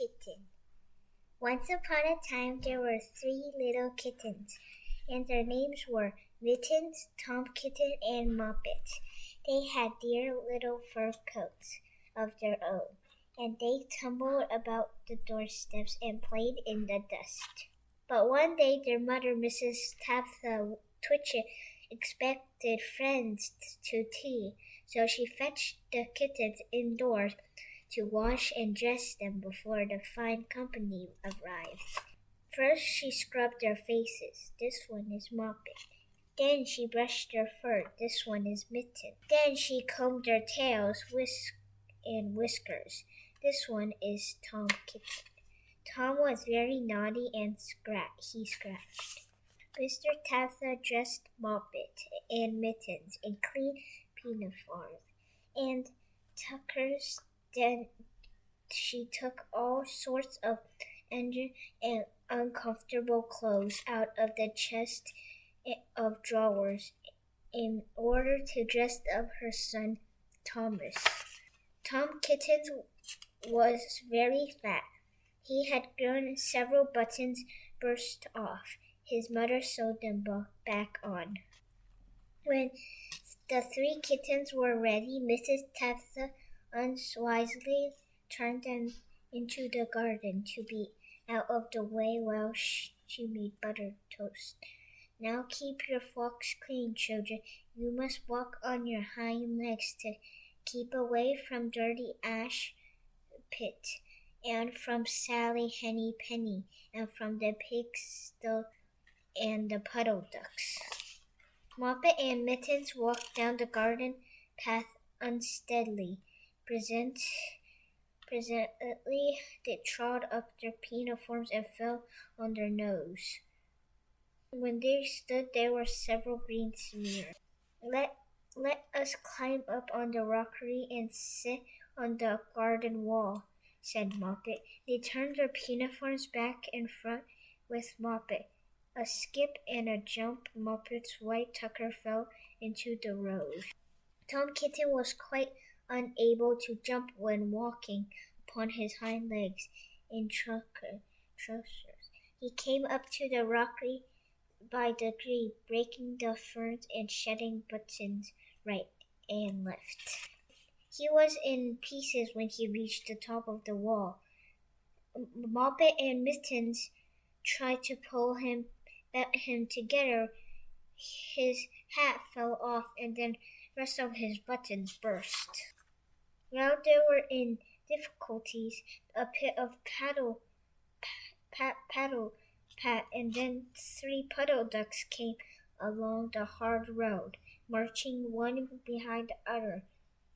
Kitten. Once upon a time there were 3 little kittens, and their names were Mittens, Tom Kitten, and Moppet. They had dear little fur coats of their own, and they tumbled about the doorsteps and played in the dust. But one day their mother, Mrs. Tabitha Twitchit, expected friends to tea, so she fetched the kittens indoors to wash and dress them before the fine company arrived. First she scrubbed their faces. This one is Moppet. Then she brushed their fur. This one is Mitten. Then she combed their tails, and whiskers. This one is Tom Kitten. Tom was very naughty and he scratched. Mr. Tabitha dressed Moppet and Mittens in clean pinafores and tuckers. Then she took all sorts of injured and uncomfortable clothes out of the chest of drawers in order to dress up her son Thomas. Tom Kitten was very fat. He had grown, several buttons burst off. His mother sewed them back on. When the 3 kittens were ready, Mrs. Tabitha unwisely turned them into the garden to be out of the way while she made butter toast. Now keep your frocks clean, children. You must walk on your hind legs to keep away from dirty ash pit, and from Sally Henny Penny, and from the pigs and the puddle ducks. Moppet and Mittens walked down the garden path unsteadily. Presently they trod up their pinafores and fell on their nose. When they stood, there were several green smears. Let us climb up on the rockery and sit on the garden wall, said Moppet. They turned their pinafores back and front with Moppet. A skip and a jump, Moppet's white tucker fell into the road. Tom Kitten was quite unable to jump when walking upon his hind legs in trousers. He came up to the rockery by degree, breaking the ferns and shedding buttons right and left. He was in pieces when he reached the top of the wall. Moppet and Mittens tried to pull him together. His hat fell off, and then the rest of his buttons burst. Now they were in difficulties. A pit of paddle, and then 3 puddle ducks came along the hard road, marching one behind the other,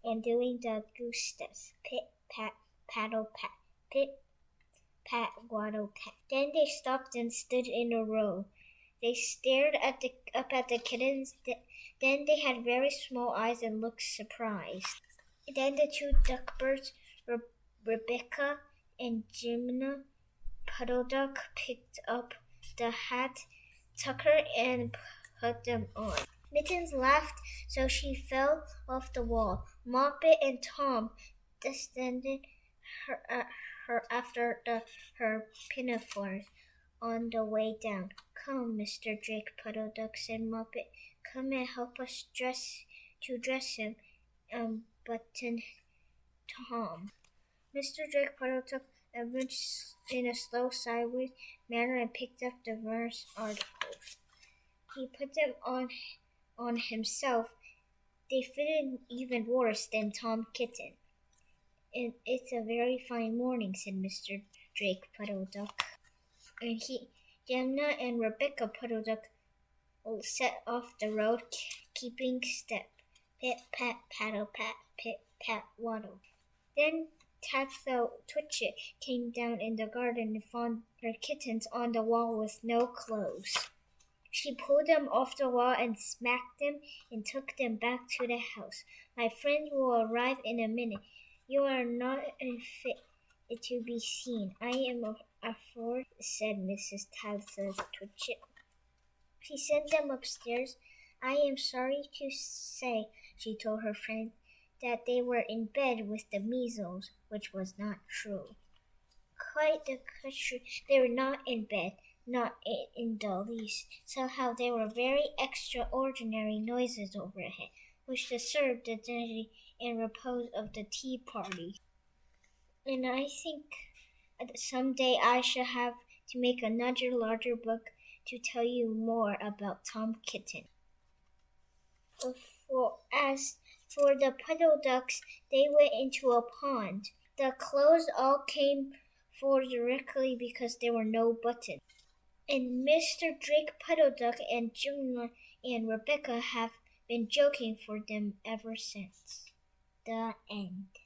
and doing the goose steps. Pit, pat, paddle, pat, pit, pat, waddle, pat. Then they stopped and stood in a row. They stared up at the kittens. Then they had very small eyes and looked surprised. Then the 2 duckbirds, Rebecca and Jimina Puddle Duck, picked up the hat, tucker, and put them on. Mittens laughed so she fell off the wall. Moppet and Tom descended her after her pinafores on the way down. Come, Mr. Drake Puddle Duck, said Moppet. Come and help us dress him and button Tom. Mr. Drake Puddle Duck advanced in a slow sideways manner and picked up the various articles. He put them on himself. They fitted even worse than Tom Kitten. And it's a very fine morning, said Mr. Drake Puddle Duck. And Gemna and Rebecca Puddle Duck set off the road, keeping step. Pit, pat, paddle, pat, pit, pat, waddle. Then Tabitha Twitchit came down in the garden and found her kittens on the wall with no clothes. She pulled them off the wall and smacked them and took them back to the house. My friends will arrive in a minute. You are not fit to be seen. I am afraid, said Mrs. Tabitha Twitchit. She sent them upstairs. I am sorry to say, she told her friend, that they were in bed with the measles, which was not true. quite the contrary. They were not in bed, not in the least. Somehow there were very extraordinary noises overhead, which disturbed the dignity and repose of the tea party. And I think some day I shall have to make another larger book to tell you more about Tom Kitten. As for the puddle ducks, they went into a pond. The clothes all came forward directly because there were no buttons. And Mr. Drake Puddle Duck and June and Rebecca have been joking for them ever since. The end.